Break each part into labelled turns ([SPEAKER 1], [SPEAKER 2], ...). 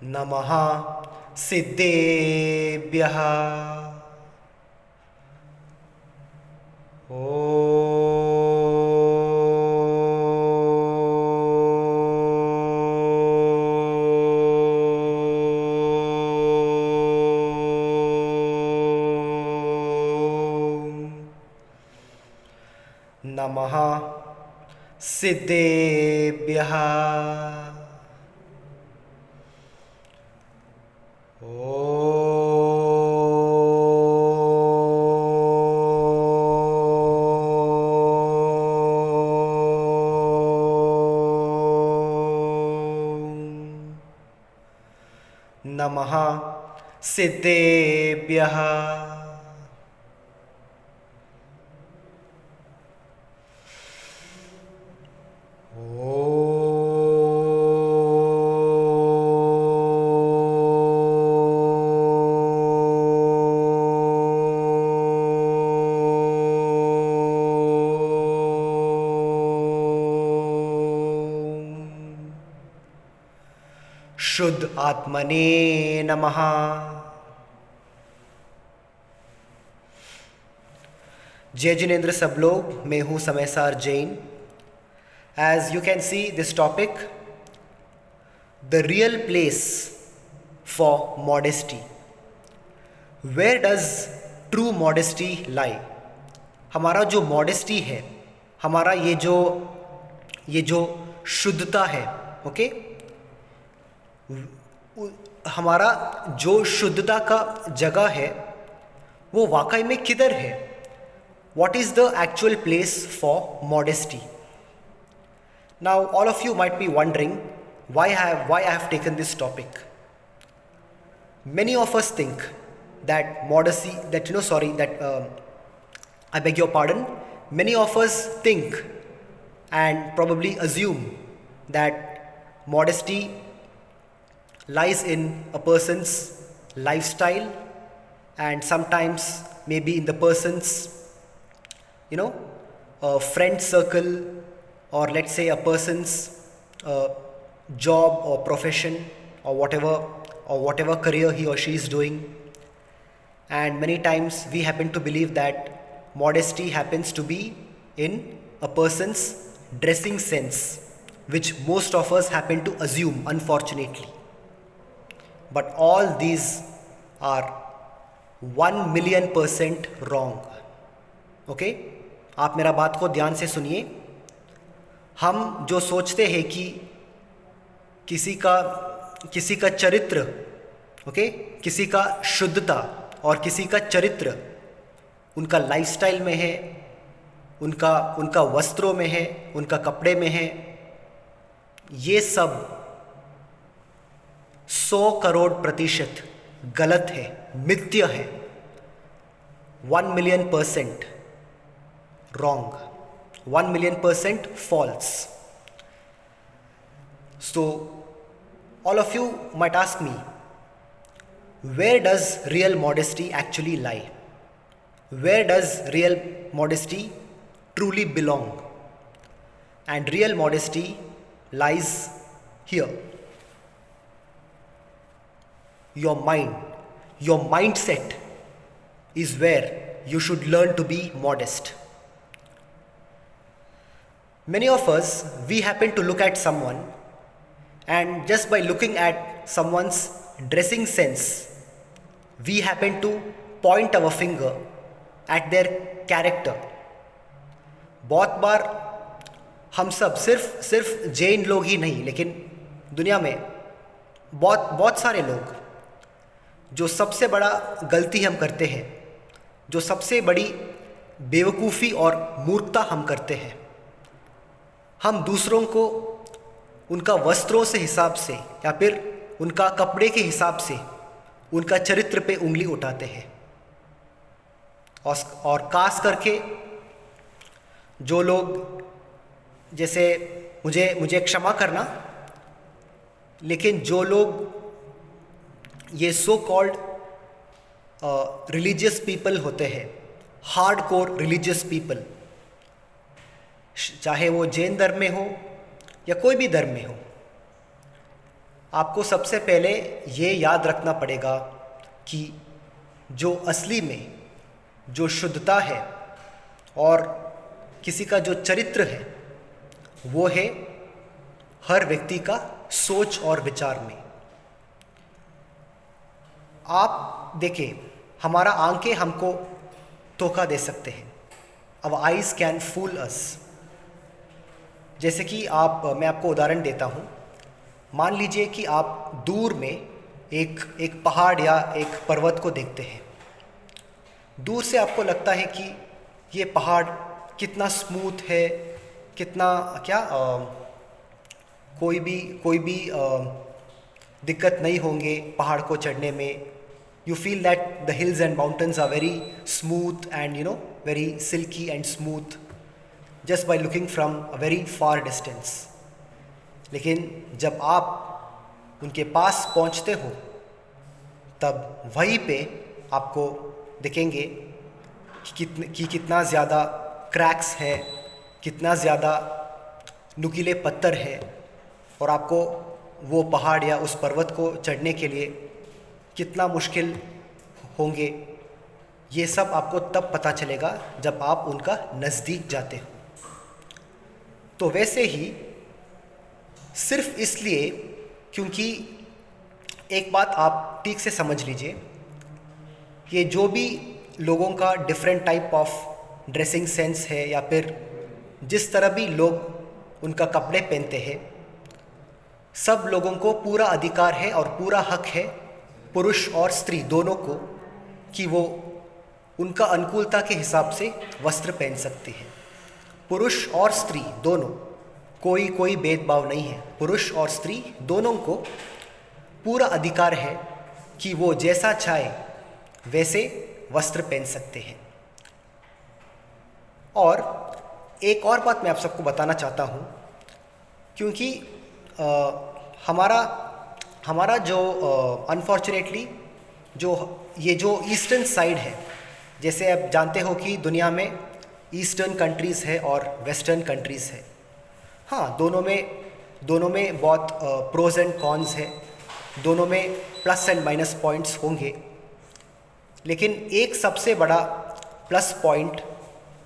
[SPEAKER 1] नमः सिद्धेभ्यः। नमः सिद्धेभ्यः। नमः सिद्धेभ्यः। शुद्ध आत्मने नमः। जय जिनेन्द्र सब लोग, मैं हूँ Samaysar Jain. As you can see this topic, the real place for modesty. Where does true modesty lie? हमारा जो modesty है, हमारा ये जो शुद्धता है, ओके? हमारा जो शुद्धता का जगह है वो वाकई में किधर है? What is the actual place for modesty? Now all of you might be wondering why I have taken this topic. Many of us think that modesty, I beg your pardon, many of us think and probably assume that modesty lies in a person's lifestyle and sometimes maybe in the person's friend circle, or let's say a person's job or profession or whatever career he or she is doing. And many times we happen to believe that modesty happens to be in a person's dressing sense, which most of us happen to assume, unfortunately. But all these are 1,000,000% wrong. Okay, आप मेरा बात को ध्यान से सुनिए। हम जो सोचते हैं कि किसी का चरित्र, ओके, किसी का शुद्धता और किसी का चरित्र उनका लाइफस्टाइल में है, उनका वस्त्रों में है, उनका कपड़े में है, ये सब 100 करोड़% गलत है, मिथ्या है, 1,000,000% wrong, 1,000,000% false. So all of you might ask me, where does real modesty actually lie? Where does real modesty truly belong? And real modesty lies here. Your mind, your mindset is where you should learn to be modest. Many of us, we happen to look at someone, and just by looking at someone's dressing sense, we happen to point our finger at their character. बहुत बार हम सब सिर्फ जैन लोग ही नहीं, लेकिन दुनिया में बहुत सारे लोग, जो सबसे बड़ा गलती हम करते हैं, जो सबसे बड़ी बेवकूफ़ी और मूर्खता हम करते हैं, हम दूसरों को उनका वस्त्रों से हिसाब से या फिर उनका कपड़े के हिसाब से उनका चरित्र पे उंगली उठाते हैं। और खास करके जो लोग, जैसे मुझे क्षमा करना, लेकिन जो लोग ये सो कॉल्ड रिलीजियस पीपल होते हैं, हार्ड कोर रिलीजियस पीपल, चाहे वो जैन धर्म में हो या कोई भी धर्म में हो, आपको सबसे पहले ये याद रखना पड़ेगा कि जो असली में जो शुद्धता है और किसी का जो चरित्र है वो है हर व्यक्ति का सोच और विचार में। आप देखिए, हमारा आंखें हमको धोखा दे सकते हैं, अवर आइज कैन फूल अस। जैसे कि मैं आपको उदाहरण देता हूँ। मान लीजिए कि आप दूर में एक पहाड़ या एक पर्वत को देखते हैं। दूर से आपको लगता है कि ये पहाड़ कितना स्मूथ है, कितना कोई भी दिक्कत नहीं होंगे पहाड़ को चढ़ने में। You feel that the hills and mountains are very smooth and very silky and smooth just by looking from a very far distance. लेकिन जब आप उनके पास पहुंचते हो तब वहीं पे आपको दिखेंगे कि कितना ज़्यादा क्रैक्स है, कितना ज़्यादा नुकीले पत्थर है, और आपको वो पहाड़ या उस पर्वत को चढ़ने के लिए कितना मुश्किल होंगे। ये सब आपको तब पता चलेगा जब आप उनका नज़दीक जाते हो। तो वैसे ही सिर्फ इसलिए, क्योंकि एक बात आप ठीक से समझ लीजिए, ये जो भी लोगों का different type of dressing sense है या फिर जिस तरह भी लोग उनका कपड़े पहनते हैं, सब लोगों को पूरा अधिकार है और पूरा हक है, पुरुष और स्त्री दोनों को, कि वो उनका अनुकूलता के हिसाब से वस्त्र पहन सकते हैं। पुरुष और स्त्री दोनों, कोई भेदभाव नहीं है। पुरुष और स्त्री दोनों को पूरा अधिकार है कि वो जैसा चाहे वैसे वस्त्र पहन सकते हैं। और एक और बात मैं आप सबको बताना चाहता हूँ, क्योंकि हमारा जो अनफॉर्चुनेटली जो ईस्टर्न साइड है, जैसे आप जानते हो कि दुनिया में ईस्टर्न कंट्रीज़ है और वेस्टर्न कंट्रीज़ है। हाँ, दोनों में बहुत प्रोज एंड कॉन्स है, दोनों में प्लस एंड माइनस पॉइंट्स होंगे। लेकिन एक सबसे बड़ा प्लस पॉइंट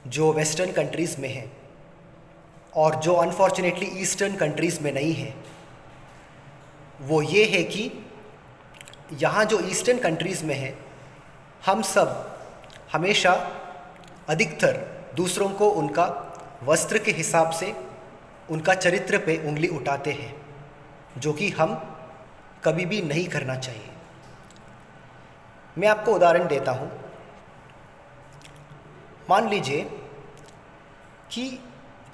[SPEAKER 1] जो वेस्टर्न कंट्रीज़ में है और जो अनफॉर्चुनेटली ईस्टर्न कंट्रीज़ में नहीं है, वो ये है कि यहाँ जो ईस्टर्न कंट्रीज़ में है, हम सब हमेशा अधिकतर दूसरों को उनका वस्त्र के हिसाब से उनका चरित्र पे उंगली उठाते हैं, जो कि हम कभी भी नहीं करना चाहिए। मैं आपको उदाहरण देता हूँ। मान लीजिए कि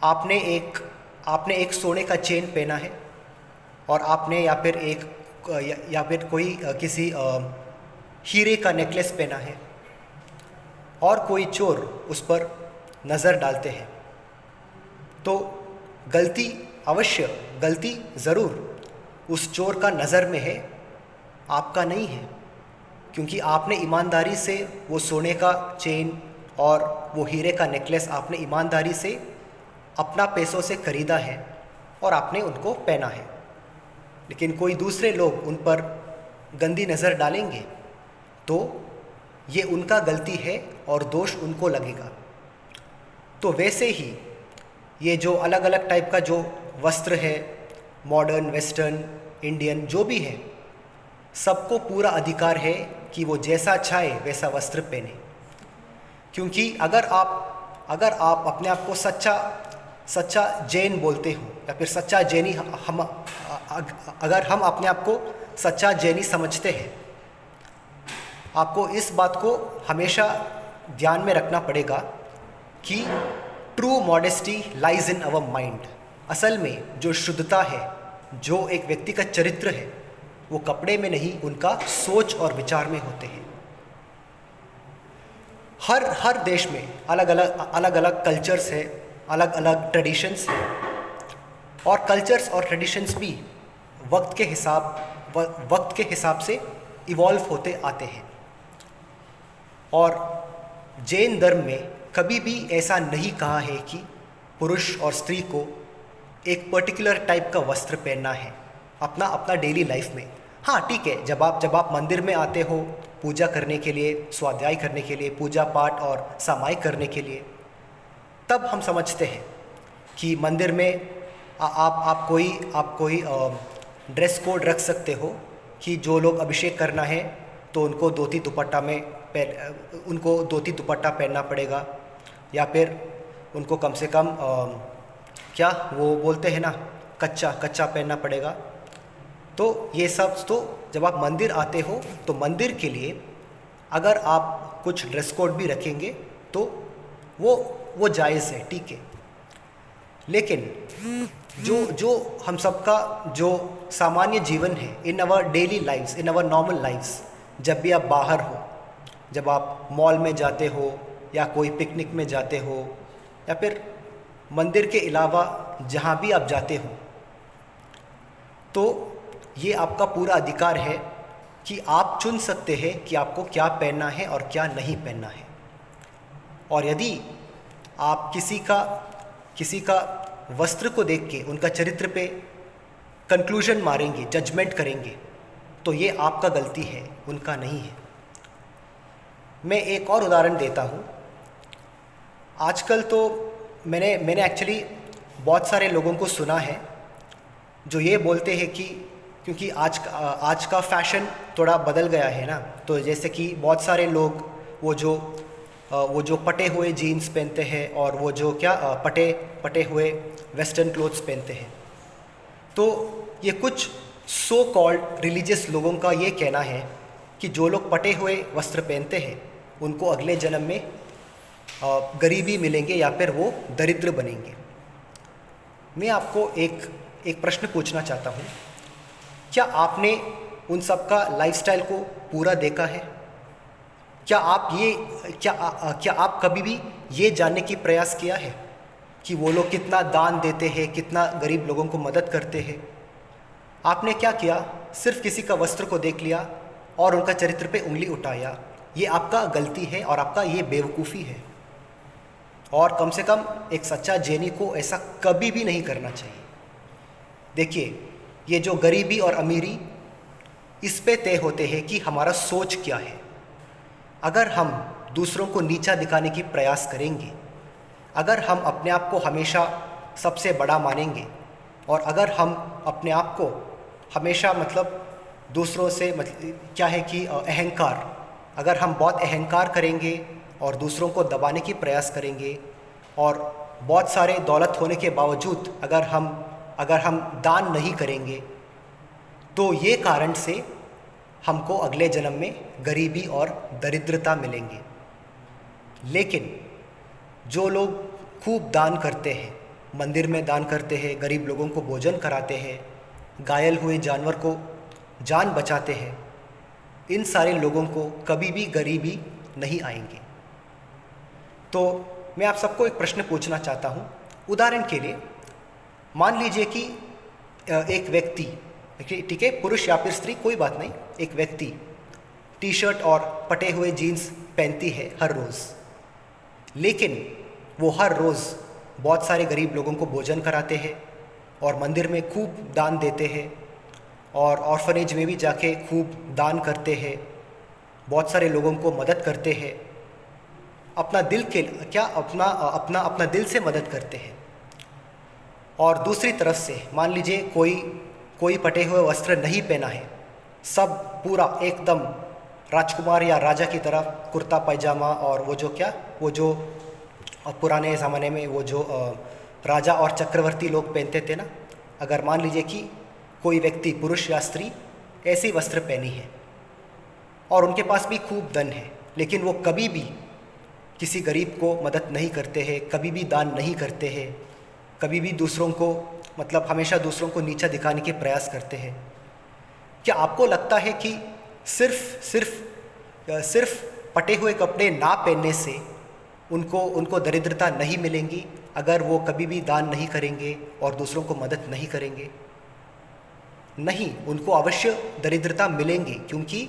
[SPEAKER 1] आपने एक सोने का चेन पहना है और आपने या फिर कोई किसी हीरे का नेकलेस पहना है, और कोई चोर उस पर नज़र डालते हैं, तो गलती ज़रूर उस चोर का नज़र में है, आपका नहीं है। क्योंकि आपने ईमानदारी से वो सोने का चेन और वो हीरे का नेकलेस आपने ईमानदारी से अपना पैसों से ख़रीदा है और आपने उनको पहना है। लेकिन कोई दूसरे लोग उन पर गंदी नज़र डालेंगे तो ये उनका गलती है और दोष उनको लगेगा। तो वैसे ही ये जो अलग अलग टाइप का जो वस्त्र है, मॉडर्न, वेस्टर्न, इंडियन, जो भी है, सबको पूरा अधिकार है कि वो जैसा चाहे वैसा वस्त्र पहने। क्योंकि अगर आप अपने आप को सच्चा जैन बोलते हो या फिर सच्चा जैनी, अगर हम अपने आप को सच्चा जैनी समझते हैं, आपको इस बात को हमेशा ध्यान में रखना पड़ेगा कि true modesty lies in our mind. असल में जो शुद्धता है, जो एक व्यक्ति का चरित्र है, वो कपड़े में नहीं, उनका सोच और विचार में होते हैं। हर देश में अलग अलग कल्चर्स है, अलग अलग ट्रेडिशंस हैं, और कल्चर्स और ट्रेडिशंस भी वक्त के हिसाब से इवॉल्व होते आते हैं। और जैन धर्म में कभी भी ऐसा नहीं कहा है कि पुरुष और स्त्री को एक पर्टिकुलर टाइप का वस्त्र पहनना है अपना अपना डेली लाइफ में। हाँ ठीक है, जब आप मंदिर में आते हो पूजा करने के लिए, स्वाध्याय करने के लिए, पूजा पाठ और सामायिक करने के लिए, तब हम समझते हैं कि मंदिर में आप कोई ड्रेस कोड रख सकते हो कि जो लोग अभिषेक करना है तो उनको धोती दुपट्टा पहनना पड़ेगा, या फिर उनको कम से कम क्या वो बोलते हैं ना, कच्चा पहनना पड़ेगा। तो ये सब तो जब आप मंदिर आते हो तो मंदिर के लिए अगर आप कुछ ड्रेस कोड भी रखेंगे तो वो जायज़ है, ठीक है। लेकिन जो हम सबका जो सामान्य जीवन है, in our daily lifes, in our normal lifes, जब भी आप बाहर हो, जब आप मॉल में जाते हो या कोई पिकनिक में जाते हो या फिर मंदिर के अलावा जहाँ भी आप जाते हो, तो ये आपका पूरा अधिकार है कि आप चुन सकते हैं कि आपको क्या पहनना है और क्या नहीं पहनना है। और यदि आप किसी का वस्त्र को देख के उनका चरित्र पे कंक्लूजन मारेंगे, जजमेंट करेंगे, तो ये आपका गलती है, उनका नहीं है। मैं एक और उदाहरण देता हूँ। आजकल तो मैंने एक्चुअली बहुत सारे लोगों को सुना है जो ये बोलते हैं कि क्योंकि आज का फैशन थोड़ा बदल गया है ना, तो जैसे कि बहुत सारे लोग वो जो पटे हुए जीन्स पहनते हैं और वो जो पटे हुए वेस्टर्न क्लोथ्स पहनते हैं। तो ये कुछ सो कॉल्ड रिलीजियस लोगों का ये कहना है कि जो लोग पटे हुए वस्त्र पहनते हैं उनको अगले जन्म में गरीबी मिलेंगे या फिर वो दरिद्र बनेंगे। मैं आपको एक प्रश्न पूछना चाहता हूँ, क्या आपने उन सब का लाइफस्टाइल को पूरा देखा है? क्या आप कभी भी ये जानने की प्रयास किया है कि वो लोग कितना दान देते हैं, कितना गरीब लोगों को मदद करते हैं? आपने क्या किया? सिर्फ किसी का वस्त्र को देख लिया और उनका चरित्र पे उंगली उठाया। ये आपका गलती है और आपका ये बेवकूफ़ी है। और कम से कम एक सच्चा जैनी को ऐसा कभी भी नहीं करना चाहिए। देखिए, ये जो गरीबी और अमीरी, इस पे तय होते हैं कि हमारा सोच क्या है। अगर हम दूसरों को नीचा दिखाने की प्रयास करेंगे, अगर हम अपने आप को हमेशा सबसे बड़ा मानेंगे और अगर हम अपने आप को हमेशा दूसरों से क्या है कि अहंकार, अगर हम बहुत अहंकार करेंगे और दूसरों को दबाने की प्रयास करेंगे और बहुत सारे दौलत होने के बावजूद अगर हम दान नहीं करेंगे, तो ये कारण से हमको अगले जन्म में गरीबी और दरिद्रता मिलेंगे। लेकिन जो लोग खूब दान करते हैं, मंदिर में दान करते हैं, गरीब लोगों को भोजन कराते हैं, घायल हुए जानवर को जान बचाते हैं, इन सारे लोगों को कभी भी गरीबी नहीं आएंगे। तो मैं आप सबको एक प्रश्न पूछना चाहता हूँ। उदाहरण के लिए मान लीजिए कि एक व्यक्ति, ठीक है, पुरुष या फिर स्त्री कोई बात नहीं, एक व्यक्ति टी शर्ट और पटे हुए जीन्स पहनती है हर रोज़, लेकिन वो हर रोज़ बहुत सारे गरीब लोगों को भोजन कराते हैं और मंदिर में खूब दान देते हैं और ऑर्फनेज में भी जाके खूब दान करते हैं, बहुत सारे लोगों को मदद करते हैं, अपना दिल से मदद करते हैं। और दूसरी तरफ से मान लीजिए कोई पटे हुए वस्त्र नहीं पहना है, सब पूरा एकदम राजकुमार या राजा की तरह कुर्ता पैजामा और वो जो पुराने ज़माने में वो जो राजा और चक्रवर्ती लोग पहनते थे ना, अगर मान लीजिए कि कोई व्यक्ति, पुरुष या स्त्री, ऐसे वस्त्र पहनी है और उनके पास भी खूब धन है, लेकिन वो कभी भी किसी गरीब को मदद नहीं करते हैं, कभी भी दान नहीं करते हैं, कभी भी दूसरों को हमेशा दूसरों को नीचा दिखाने के प्रयास करते हैं, क्या आपको लगता है कि सिर्फ पटे हुए कपड़े ना पहनने से उनको दरिद्रता नहीं मिलेंगी अगर वो कभी भी दान नहीं करेंगे और दूसरों को मदद नहीं करेंगे? नहीं, उनको अवश्य दरिद्रता मिलेंगी, क्योंकि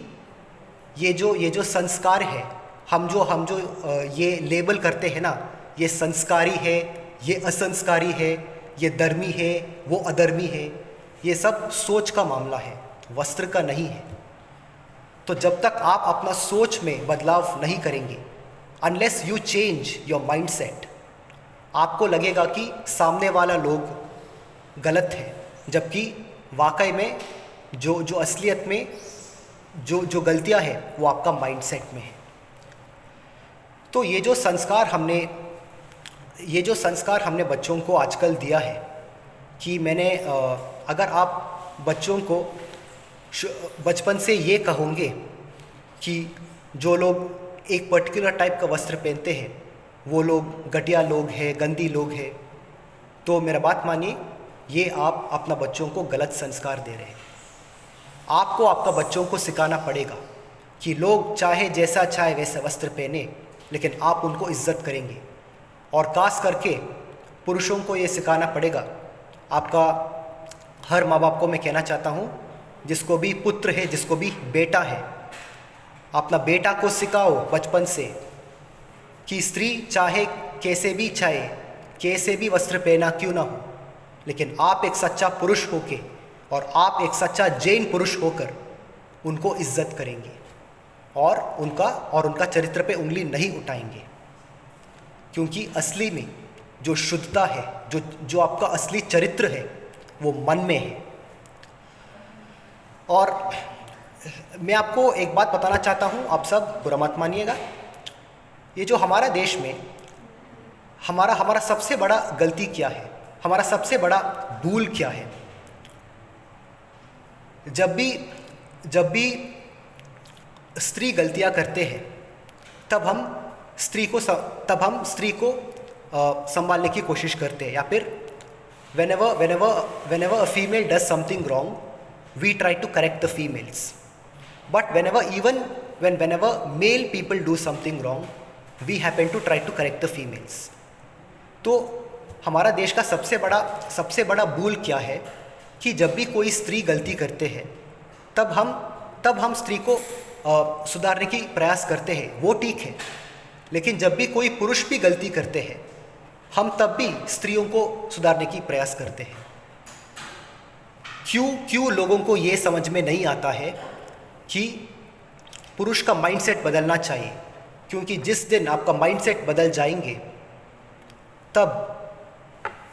[SPEAKER 1] ये जो संस्कार है, हम जो ये लेबल करते हैं ना, ये संस्कारी है, ये असंस्कारी है, ये धर्मी है, वो अधर्मी है, ये सब सोच का मामला है, वस्त्र का नहीं है। तो जब तक आप अपना सोच में बदलाव नहीं करेंगे, unless you change your mindset, आपको लगेगा कि सामने वाला लोग गलत है, जबकि वाकई में जो असलियत में जो गलतियां हैं वो आपका माइंडसेट में है। तो ये जो संस्कार हमने बच्चों को आजकल दिया है कि अगर आप बच्चों को बचपन से ये कहोगे कि जो लोग एक पर्टिकुलर टाइप का वस्त्र पहनते हैं वो लोग घटिया लोग हैं, गंदी लोग हैं, तो मेरा बात मानिए, ये आप अपना बच्चों को गलत संस्कार दे रहे हैं। आपको आपका बच्चों को सिखाना पड़ेगा कि लोग चाहे जैसा चाहे वैसा वस्त्र पहने, लेकिन आप उनको इज्जत करेंगे। और खास करके पुरुषों को ये सिखाना पड़ेगा। आपका हर माँ बाप को मैं कहना चाहता हूँ, जिसको भी पुत्र है, जिसको भी बेटा है, अपना बेटा को सिखाओ बचपन से कि स्त्री चाहे कैसे भी वस्त्र पहना क्यों ना हो, लेकिन आप एक सच्चा पुरुष होके और आप एक सच्चा जैन पुरुष होकर उनको इज्जत करेंगे और उनका चरित्र पे उंगली नहीं उठाएंगे, क्योंकि असली में जो शुद्धता है, जो आपका असली चरित्र है, वो मन में है। और मैं आपको एक बात बताना चाहता हूँ, आप सब बुरा मत मानिएगा। ये जो हमारा देश में हमारा सबसे बड़ा गलती क्या है, हमारा सबसे बड़ा भूल क्या है? जब भी स्त्री गलतियां करते हैं, तब हम स्त्री को संभालने की कोशिश करते हैं, या फिर whenever a female does something wrong, we try to correct the females. But whenever male people do something wrong, we happen to try to correct the females. तो हमारा देश का सबसे बड़ा भूल क्या है कि जब भी कोई स्त्री गलती करते हैं, तब हम स्त्री को सुधारने की प्रयास करते हैं, वो ठीक है। लेकिन जब भी कोई पुरुष भी गलती करते हैं, हम तब भी स्त्रियों को सुधारने की प्रयास करते हैं। क्यों लोगों को ये समझ में नहीं आता है कि पुरुष का माइंडसेट बदलना चाहिए, क्योंकि जिस दिन आपका माइंडसेट बदल जाएंगे,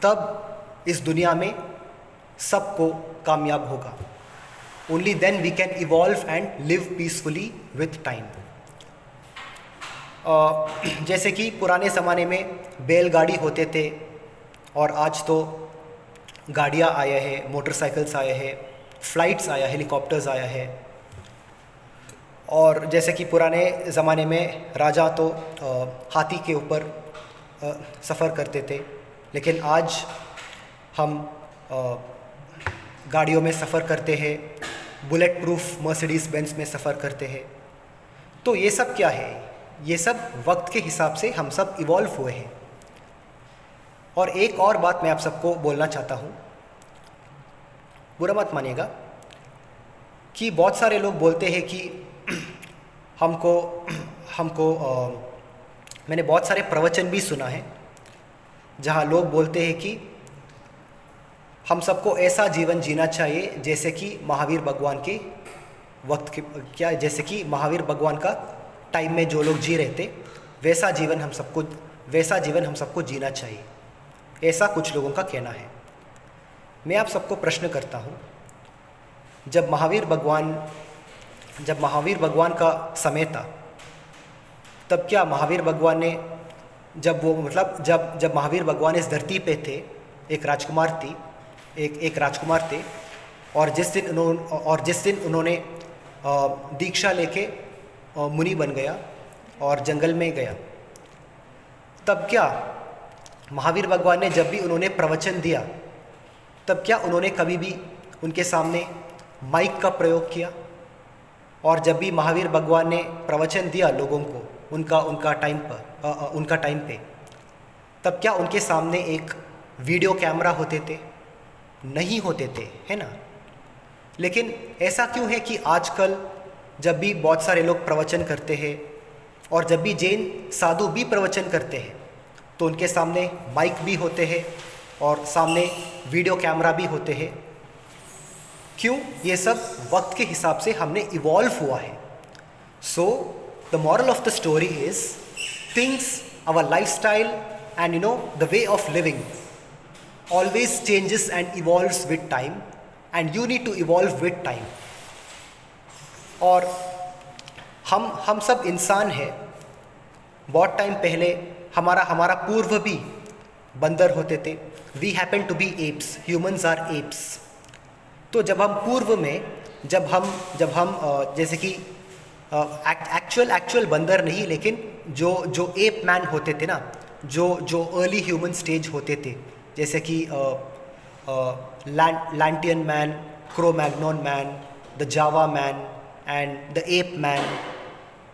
[SPEAKER 1] तब इस दुनिया में सबको कामयाब होगा। Only then we can evolve and live peacefully with time. जैसे कि पुराने ज़माने में बैलगाड़ी होते थे, और आज तो गाड़ियाँ आया है, मोटरसाइकिल्स आया है, फ्लाइट्स आया, हेलीकॉप्टर्स आया है। और जैसे कि पुराने ज़माने में राजा तो हाथी के ऊपर सफ़र करते थे, लेकिन आज हम गाड़ियों में सफ़र करते हैं, बुलेट प्रूफ मर्सिडीज़ बेंज में सफ़र करते हैं। तो ये सब क्या है? ये सब वक्त के हिसाब से हम सब इवॉल्व हुए हैं। और एक और बात मैं आप सबको बोलना चाहता हूँ, बुरा मत मानिएगा, कि बहुत सारे लोग बोलते हैं कि मैंने बहुत सारे प्रवचन भी सुना है जहाँ लोग बोलते हैं कि हम सबको ऐसा जीवन जीना चाहिए जैसे कि महावीर भगवान के वक्त के जैसे कि महावीर भगवान का टाइम में जो लोग जी रहे थे, वैसा जीवन हम सबको जीना चाहिए। ऐसा कुछ लोगों का कहना है। मैं आप सबको प्रश्न करता हूँ, जब महावीर भगवान का समय था, तब क्या महावीर भगवान ने जब महावीर भगवान इस धरती पे थे, एक राजकुमार थे, और जिस दिन उन्होंने दीक्षा लेके मुनि बन गया और जंगल में गया, तब क्या महावीर भगवान ने जब भी उन्होंने प्रवचन दिया, तब क्या उन्होंने कभी भी उनके सामने माइक का प्रयोग किया? और जब भी महावीर भगवान ने प्रवचन दिया लोगों को उनका टाइम पे, तब क्या उनके सामने एक वीडियो कैमरा होते थे? नहीं होते थे, है ना? लेकिन ऐसा क्यों है कि आजकल जब भी बहुत सारे लोग प्रवचन करते हैं और जब भी जैन साधु भी प्रवचन करते हैं तो उनके सामने माइक भी होते हैं और सामने वीडियो कैमरा भी होते हैं। क्यों? ये सब वक्त के हिसाब से हमने इवॉल्व हुआ है। So the moral of the story is things, our life style and the way of living always changes and evolves with time and you need to evolve with time. और हम सब इंसान हैं। बहुत टाइम पहले हमारा पूर्व भी बंदर होते थे। We happen to be apes, humans are apes. तो जब हम पूर्व में जब हम जैसे कि एक्चुअल बंदर नहीं, लेकिन जो एप मैन होते थे ना, जो अर्ली ह्यूमन स्टेज होते थे, जैसे कि Lantian man, Cro Magnon man, the Java man and the ape man,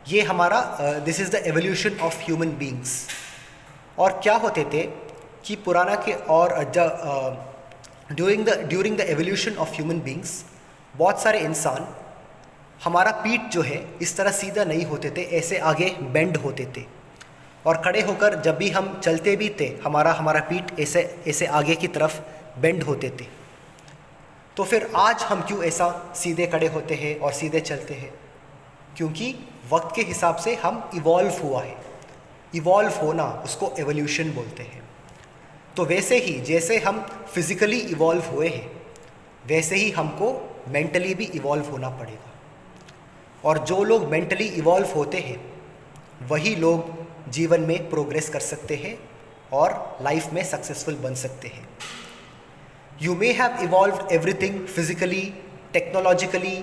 [SPEAKER 1] ये हमारा this is the evolution of human beings. और क्या होते थे कि पुराना के और during the evolution of human beings बहुत सारे इंसान, हमारा पीठ जो है इस तरह सीधा नहीं होते थे, ऐसे आगे बेंड होते थे। और खड़े होकर जब भी हम चलते भी थे, हमारा पीठ ऐसे आगे की तरफ बेंड होते थे। तो फिर आज हम क्यों ऐसा सीधे खड़े होते हैं और सीधे चलते हैं? क्योंकि वक्त के हिसाब से हम इवॉल्व हुआ है। इवॉल्व होना, उसको एवोल्यूशन बोलते हैं। तो वैसे ही जैसे हम फिज़िकली इवॉल्व हुए हैं, वैसे ही हमको मेंटली भी इवॉल्व होना पड़ेगा। और जो लोग मेंटली इवॉल्व होते हैं वही लोग जीवन में प्रोग्रेस कर सकते हैं और लाइफ में सक्सेसफुल बन सकते हैं। You may have evolved everything physically, technologically,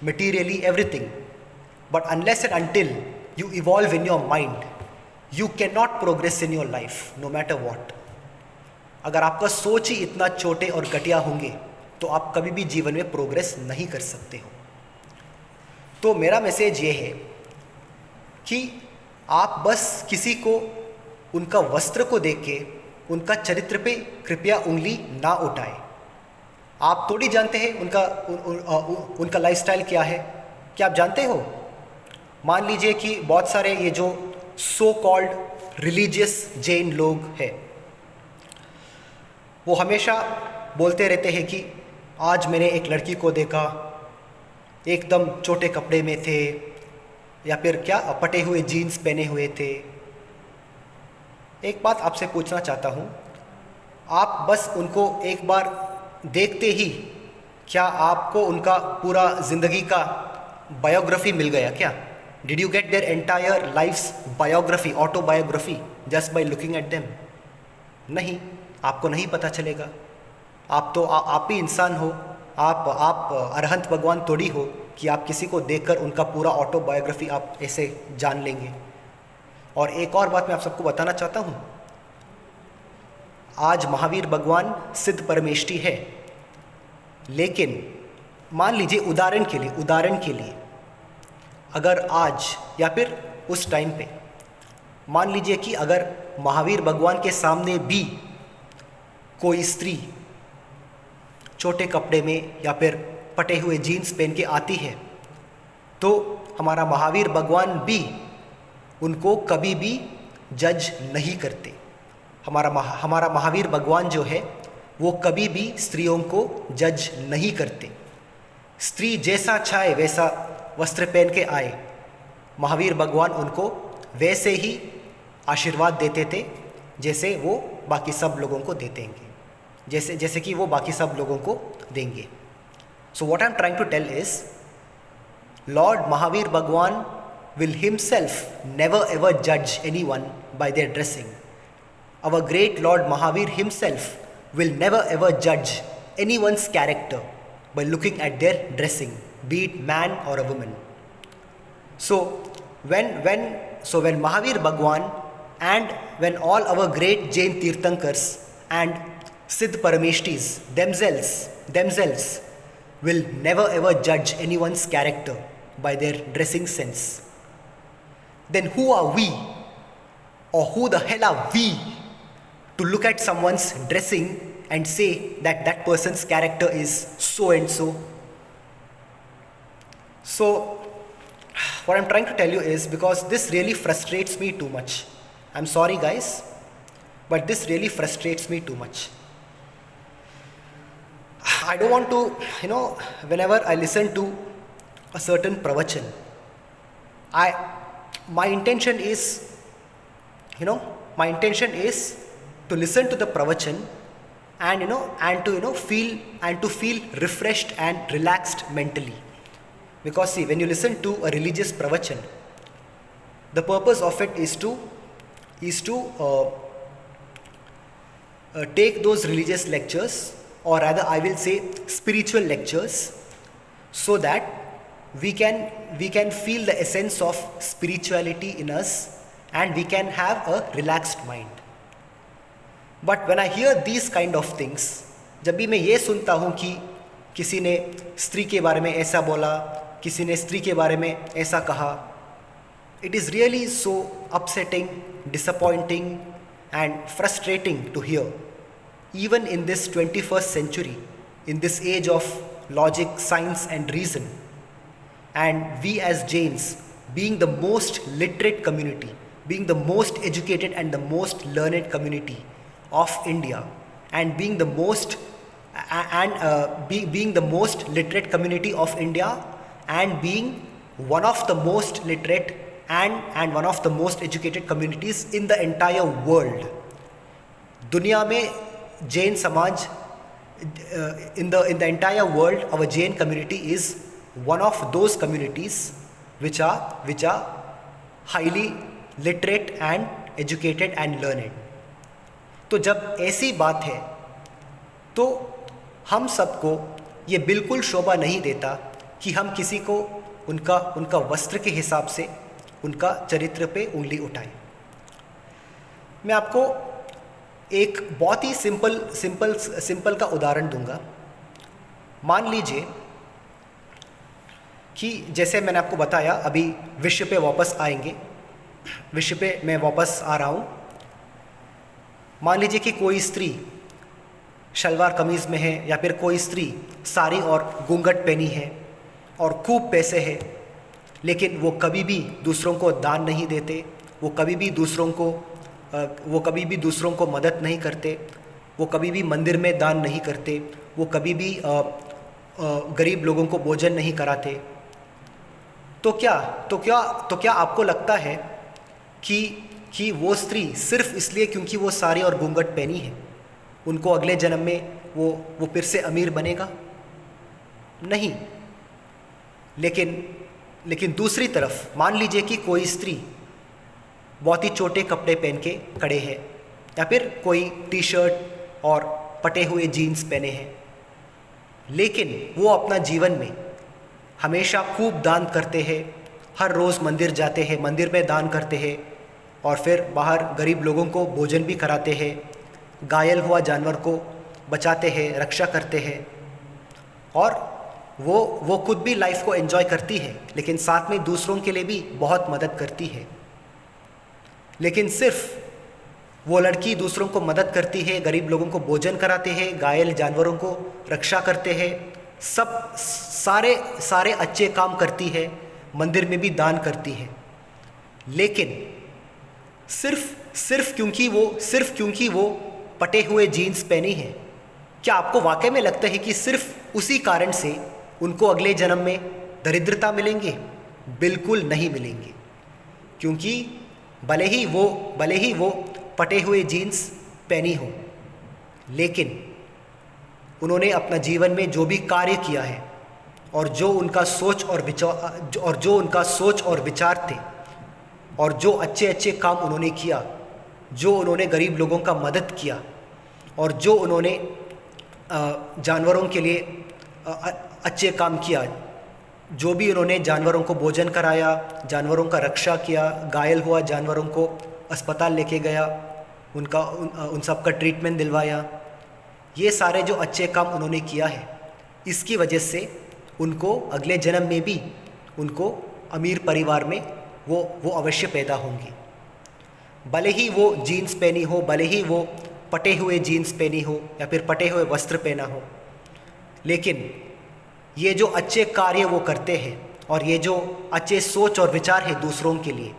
[SPEAKER 1] materially, everything, but unless and until you evolve in your mind, you cannot progress in your life, no matter what. अगर आपका सोच ही इतना छोटे और घटिया होंगे तो आप कभी भी जीवन में प्रोग्रेस नहीं कर सकते हो। तो मेरा मैसेज ये है कि आप बस किसी को उनका वस्त्र को देख के उनका चरित्र पे कृपया उंगली ना उठाएं। आप थोड़ी जानते हैं उनका लाइफस्टाइल क्या है। क्या आप जानते हो? मान लीजिए कि बहुत सारे ये जो सो कॉल्ड रिलीजियस जैन लोग हैं, वो हमेशा बोलते रहते हैं कि आज मैंने एक लड़की को देखा, एकदम छोटे कपड़े में थे, या फिर क्या पटे हुए जीन्स पहने हुए थे। एक बात आपसे पूछना चाहता हूँ, आप बस उनको एक बार देखते ही क्या आपको उनका पूरा ज़िंदगी का बायोग्राफी मिल गया क्या? Did you get their entire life's biography, autobiography just by looking at them? नहीं, आपको नहीं पता चलेगा। आप तो आप ही इंसान हो, आप अरहंत भगवान थोड़ी हो कि आप किसी को देखकर उनका पूरा ऑटोबायोग्राफी आप ऐसे जान लेंगे। और एक और बात मैं आप सबको बताना चाहता हूँ, आज महावीर भगवान सिद्ध परमेष्ठी है, लेकिन मान लीजिए उदाहरण के लिए अगर आज या फिर उस टाइम पे मान लीजिए कि अगर महावीर भगवान के सामने भी कोई स्त्री छोटे कपड़े में या फिर पटे हुए जीन्स पहन के आती है, तो हमारा महावीर भगवान भी उनको कभी भी जज नहीं करते। हमारा महावीर भगवान जो है वो कभी भी स्त्रियों को जज नहीं करते। स्त्री जैसा चाहे वैसा वस्त्र पहन के आए, महावीर भगवान उनको वैसे ही आशीर्वाद देते थे जैसे वो बाकी सब लोगों को देंगे, जैसे कि वो बाकी सब लोगों को देंगे। So what I am trying to tell is, lord Mahavir भगवान will himself never ever judge anyone by their dressing. Our great Lord Mahavir himself will never ever judge anyone's character by looking at their dressing, be it man or a woman. So when Mahavir Bhagwan and when all our great Jain Tirthankars and Siddh Parameshtis themselves will never ever judge anyone's character by their dressing sense, then who are we, or who the hell are we to look at someone's dressing and say that that person's character is so and so? So what I'm trying to tell you is, because this really frustrates me too much. I'm sorry guys, but this really frustrates me too much. I don't want to, whenever I listen to a certain pravachan, my intention is, my intention is to listen to the pravachan and feel refreshed and relaxed mentally. Because see, when you listen to a religious pravachan, the purpose of it is to take those religious lectures, or rather I will say spiritual lectures, so that we can feel the essence of spirituality in us and we can have a relaxed mind. But when I hear these kind of things, जब भी मैं ये सुनता हूँ कि किसी ने स्त्री के बारे में ऐसा बोला, किसी ने स्त्री के बारे में ऐसा कहा, it is really so upsetting, disappointing and frustrating to hear. Even in this 21st century, in this age of logic, science and reason, and we as Jains, being the most literate community, being the most educated and the most learned community of India, and being the most being the most literate community of India, and being one of the most literate and one of the most educated communities in the entire world. दुनिया में Jain Samaj, in the entire world, our Jain community is one of those communities which are highly literate and educated and learned. तो जब ऐसी बात है तो हम सबको ये बिल्कुल शोभा नहीं देता कि हम किसी को उनका वस्त्र के हिसाब से उनका चरित्र पे उंगली उठाएं. मैं आपको एक बहुत ही सिंपल का उदाहरण दूंगा. मान लीजिए कि जैसे मैंने आपको बताया, अभी विषय पे वापस आएंगे, विषय पे मैं वापस आ रहा हूँ. मान लीजिए कि कोई स्त्री शलवार कमीज़ में है, या फिर कोई स्त्री साड़ी और घूंघट पहनी है और खूब पैसे है, लेकिन वो कभी भी दूसरों को दान नहीं देते, वो कभी भी दूसरों को मदद नहीं करते, वो कभी भी मंदिर में दान नहीं करते, वो कभी भी गरीब लोगों को भोजन नहीं कराते. तो क्या आपको लगता है कि वो स्त्री सिर्फ इसलिए क्योंकि वो साड़ी और घूंघट पहनी है, उनको अगले जन्म में वो फिर से अमीर बनेगा? नहीं. लेकिन दूसरी तरफ मान लीजिए कि कोई स्त्री बहुत ही छोटे कपड़े पहन के खड़े हैं, या फिर कोई टी शर्ट और पटे हुए जीन्स पहने हैं, लेकिन वो अपना जीवन में हमेशा खूब दान करते हैं, हर रोज़ मंदिर जाते हैं, मंदिर में दान करते हैं, और फिर बाहर गरीब लोगों को भोजन भी कराते हैं, घायल हुआ जानवर को बचाते हैं, रक्षा करते हैं, और वो खुद भी लाइफ को एंजॉय करती है, लेकिन साथ में दूसरों के लिए भी बहुत मदद करती है. लेकिन सिर्फ वो लड़की दूसरों को मदद करती है, गरीब लोगों को भोजन कराते हैं, घायल जानवरों को रक्षा करते हैं, सब सारे अच्छे काम करती है, मंदिर में भी दान करती है, लेकिन सिर्फ क्योंकि वो पटे हुए जीन्स पहनी है, क्या आपको वाकई में लगता है कि सिर्फ उसी कारण से उनको अगले जन्म में दरिद्रता मिलेंगे? बिल्कुल नहीं मिलेंगे. क्योंकि भले ही वो पटे हुए जीन्स पहनी हो, लेकिन उन्होंने अपना जीवन में जो भी कार्य किया है, और जो उनका सोच और विचार थे, और जो अच्छे काम उन्होंने किया, जो उन्होंने गरीब लोगों का मदद किया, और जो उन्होंने जानवरों के लिए अच्छे काम किया, जो भी उन्होंने जानवरों को भोजन कराया, जानवरों का रक्षा किया, घायल हुआ जानवरों को अस्पताल लेके गया, उन सब का ट्रीटमेंट दिलवाया, ये सारे जो अच्छे काम उन्होंने किया है, इसकी वजह से उनको अगले जन्म में भी उनको अमीर परिवार में वो अवश्य पैदा होंगे. भले ही वो जीन्स पहनी हो, भले ही वो पटे हुए जीन्स पहनी हो, या फिर पटे हुए वस्त्र पहना हो, लेकिन ये जो अच्छे कार्य वो करते हैं, और ये जो अच्छे सोच और विचार है दूसरों के लिए,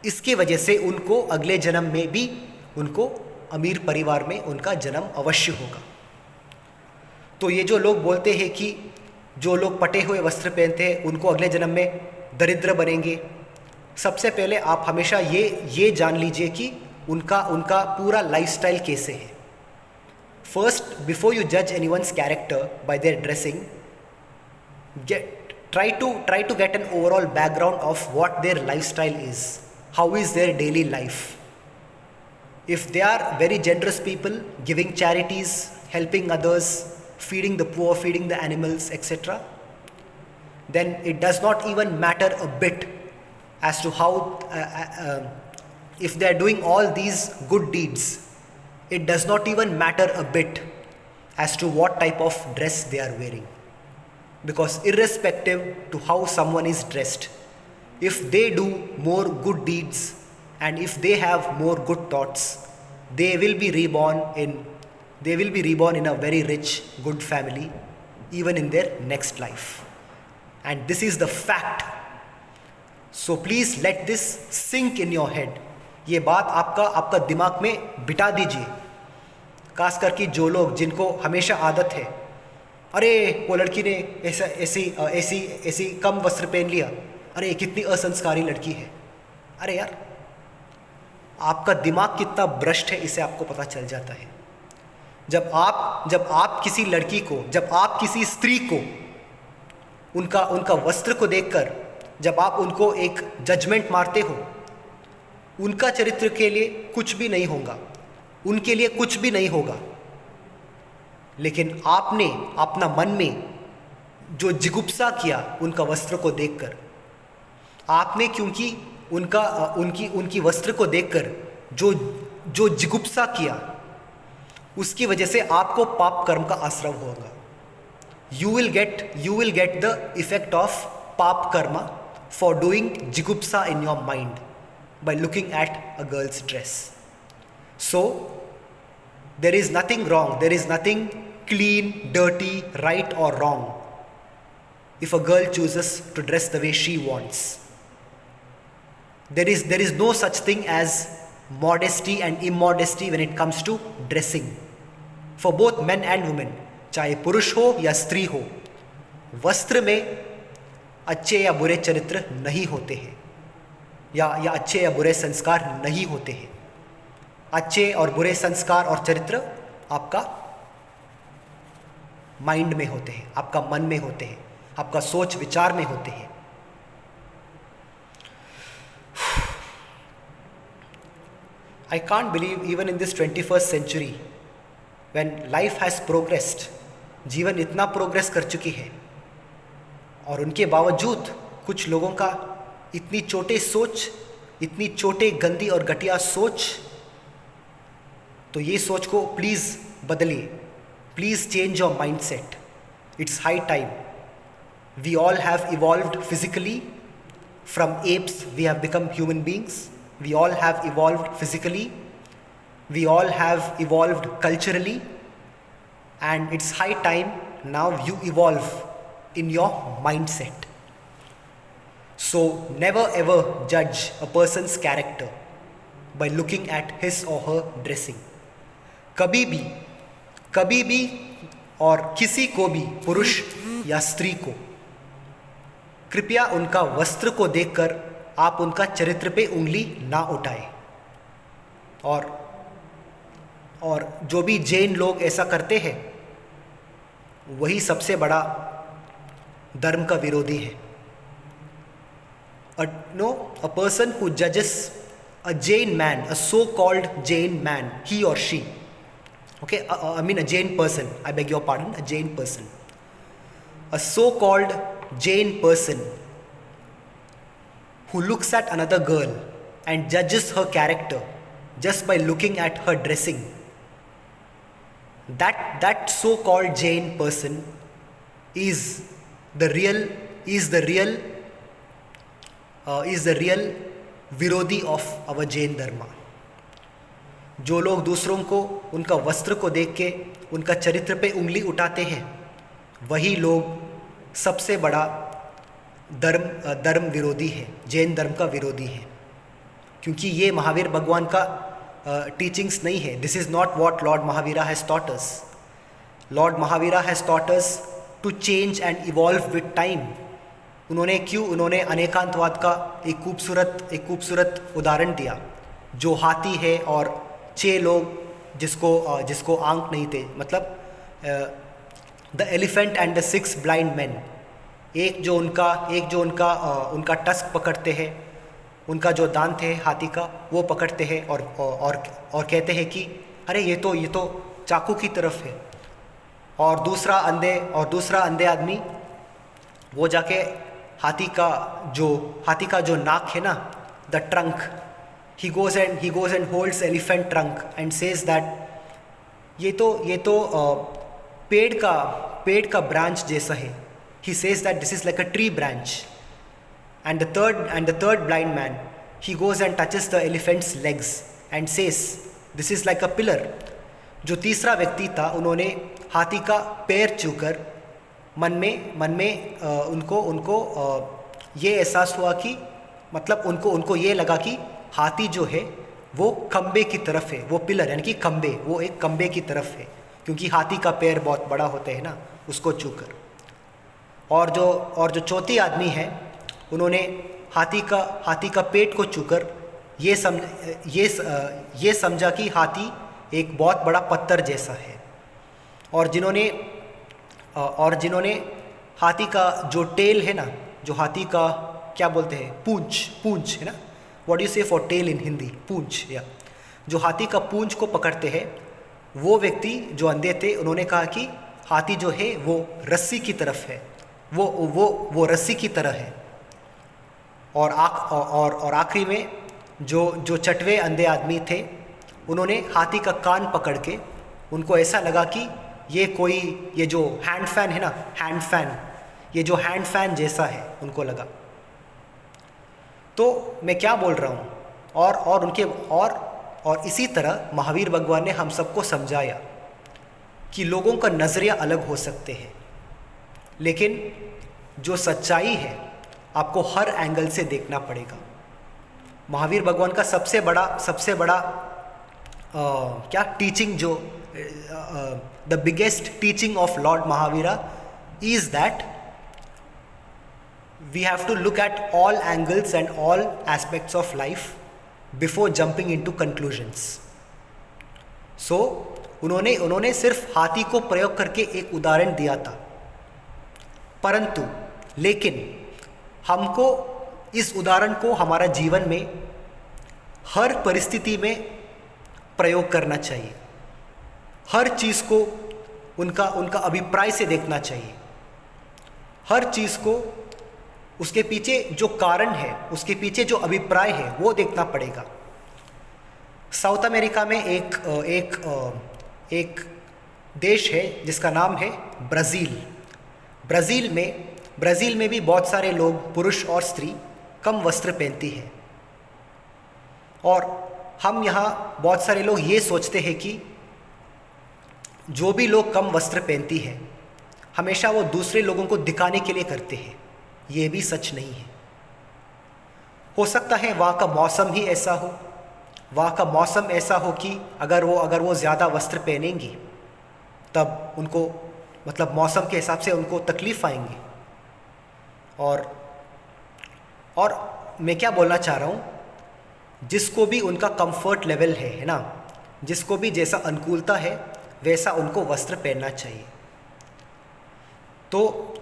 [SPEAKER 1] इसकी वजह से उनको अगले जन्म में भी उनको अमीर परिवार में उनका जन्म अवश्य होगा। तो ये जो लोग बोलते हैं कि जो लोग पटे हुए वस्त्र पहनते हैं उनको अगले जन्म में दरिद्र बनेंगे, सबसे पहले आप हमेशा ये जान लीजिए कि उनका पूरा लाइफस्टाइल कैसे है। फर्स्ट, बिफोर यू जज anyone's character bye there dressing, try to get an overall background of what their lifestyle is, how is their daily life. If they are very generous people, giving charities, helping others, feeding the poor, feeding the animals, etc., then it does not even matter a bit as to how if they are doing all these good deeds, it does not even matter a bit as to what type of dress they are wearing. Because irrespective to how someone is dressed, if they do more good deeds and if they have more good thoughts, they will be reborn in a very rich, good family, even in their next life. And this is the fact. So please let this sink in your head. ये बात आपका दिमाग में बिठा दीजिए। खास करके जो लोग जिनको हमेशा आदत है, अरे वो लड़की ने ऐसी कम वस्त्र पहन लिया, अरे कितनी असंस्कारी लड़की है। अरे यार, आपका दिमाग कितना भ्रष्ट है इसे आपको पता चल जाता है। जब आप किसी लड़की को, जब आप किसी स्त्री को उनका वस्त्र को देखकर जब आप उनको एक जजमेंट मारते हो, उनका चरित्र के लिए कुछ भी नहीं होगा, उनके लिए कुछ भी नहीं होगा। लेकिन आपने अपना मन में जो जिगुप्सा किया उनका वस्त्र को देखकर, आपने क्योंकि उनकी वस्त्र को देखकर जो जिगुप्सा किया, उसकी वजह से आपको पाप कर्म का आश्रय होगा। You will get the effect of pap karma for doing jugupsa in your mind by looking at a girl's dress. So there is nothing wrong, there is nothing clean, dirty, right or wrong if a girl chooses to dress the way she wants. There is no such thing as modesty and immodesty when it comes to dressing for both men and women, चाहे पुरुष हो या स्त्री हो। वस्त्र में अच्छे या बुरे चरित्र नहीं होते हैं, या अच्छे या बुरे संस्कार नहीं होते हैं। अच्छे और बुरे संस्कार और चरित्र आपका माइंड में होते हैं, आपका मन में होते हैं, आपका सोच विचार में होते हैं। I can't believe even in this 21st century when life has progressed, जीवन इतना प्रोग्रेस कर चुकी है और उनके बावजूद कुछ लोगों का इतनी छोटे सोच, इतनी छोटे गंदी और घटिया सोच। तो ये सोच को प्लीज़ बदलिए, please change your mind set. It's high time. We all have evolved physically from apes, we have become human beings. We all have evolved physically, we all have evolved culturally, and it's high time now you evolve in your mindset. So never ever judge a person's character by looking at his or her dressing. कभी भी और किसी को भी, पुरुष या स्त्री को, कृपया उनका वस्त्र को देखकर आप उनका चरित्र पे उंगली ना उठाएं। और जो भी जैन लोग ऐसा करते हैं वही सबसे बड़ा धर्म का विरोधी है। A person who judges a Jain man, a so-called Jain man, he or she, okay, I mean a Jain person, I beg your pardon, a Jain person, a so-called Jain person who looks at another girl and judges her character just by looking at her dressing, that so-called Jain person is the real विरोधी of our Jain धर्म। जो लोग दूसरों को उनका वस्त्र को देख के उनका चरित्र पे उंगली उठाते हैं, वही लोग सबसे बड़ा धर्म विरोधी है, जैन धर्म का विरोधी है, क्योंकि ये महावीर भगवान का टीचिंग्स नहीं है. This is not what lord Mahavira has taught us. Lord Mahavira has taught us to change and evolve with time. उन्होंने अनेकांतवाद का एक खूबसूरत उदाहरण दिया, जो हाथी है और 6 लोग जिसको आंख नहीं थे, मतलब the elephant and the 6 blind man. एक जो उनका टस्क पकड़ते हैं, उनका जो दांत है हाथी का वो पकड़ते हैं और कहते हैं कि अरे ये तो चाकू की तरफ है. और दूसरा अंधे आदमी वो जाके हाथी का जो नाक है ना, the trunk, he goes and holds elephant trunk and says that ये तो पेड़ का ब्रांच जैसा है. He says that this is like a tree branch. And the third blind man, he goes and touches the elephant's legs and says this is like a pillar. जो तीसरा व्यक्ति था, उन्होंने हाथी का पैर छूकर मन में उनको ये एहसास हुआ कि मतलब उनको ये लगा कि हाथी जो है वो खंबे की तरफ है, वो पिलर यानी कि खंबे, वो एक खंबे की तरफ है, क्योंकि हाथी का पैर बहुत बड़ा होता है ना, उसको छूकर. और जो चौथी आदमी है, उन्होंने हाथी का पेट को छूकर ये समझा कि हाथी एक बहुत बड़ा पत्थर जैसा है. और जिन्होंने हाथी का जो टेल है ना, जो हाथी का क्या बोलते हैं, पूंछ है ना, व्हाट डू यू से फॉर टेल इन हिंदी, पूंछ, या जो हाथी का पूंछ को पकड़ते हैं, वो व्यक्ति जो अंधे थे, उन्होंने कहा कि हाथी जो है वो रस्सी की तरफ है, वो रस्सी की तरह है. और आखिरी में जो छठवें अंधे आदमी थे, उन्होंने हाथी का कान पकड़ के उनको ऐसा लगा कि ये जो हैंड फैन है ना, ये जो हैंड फैन जैसा है उनको लगा. तो मैं क्या बोल रहा हूँ, और इसी तरह महावीर भगवान ने हम सबको समझाया कि लोगों का नज़रिया अलग हो सकते हैं, लेकिन जो सच्चाई है आपको हर एंगल से देखना पड़ेगा. महावीर भगवान का सबसे बड़ा क्या टीचिंग, जो the biggest teaching of lord Mahavira is that we have to look at all angles and all aspects of life before jumping into conclusions. So उन्होंने सिर्फ हाथी को प्रयोग करके एक उदाहरण दिया था, परंतु लेकिन हमको इस उदाहरण को हमारा जीवन में हर परिस्थिति में प्रयोग करना चाहिए. हर चीज़ को उनका अभिप्राय से देखना चाहिए. हर चीज़ को उसके पीछे जो कारण है, उसके पीछे जो अभिप्राय है, वो देखना पड़ेगा. साउथ अमेरिका में एक देश है जिसका नाम है ब्राज़ील. ब्राज़ील में भी बहुत सारे लोग, पुरुष और स्त्री, कम वस्त्र पहनती हैं. और हम यहाँ बहुत सारे लोग ये सोचते हैं कि जो भी लोग कम वस्त्र पहनती हैं, हमेशा वो दूसरे लोगों को दिखाने के लिए करते हैं. ये भी सच नहीं है. हो सकता है वहाँ का मौसम ही ऐसा हो, वहाँ का मौसम ऐसा हो कि अगर वो ज़्यादा वस्त्र पहनेंगी तब उनको, मतलब मौसम के हिसाब से उनको तकलीफ़ आएंगी. और मैं क्या बोलना चाह रहा हूँ, जिसको भी उनका कंफर्ट लेवल है ना, जिसको भी जैसा अनुकूलता है वैसा उनको वस्त्र पहनना चाहिए. तो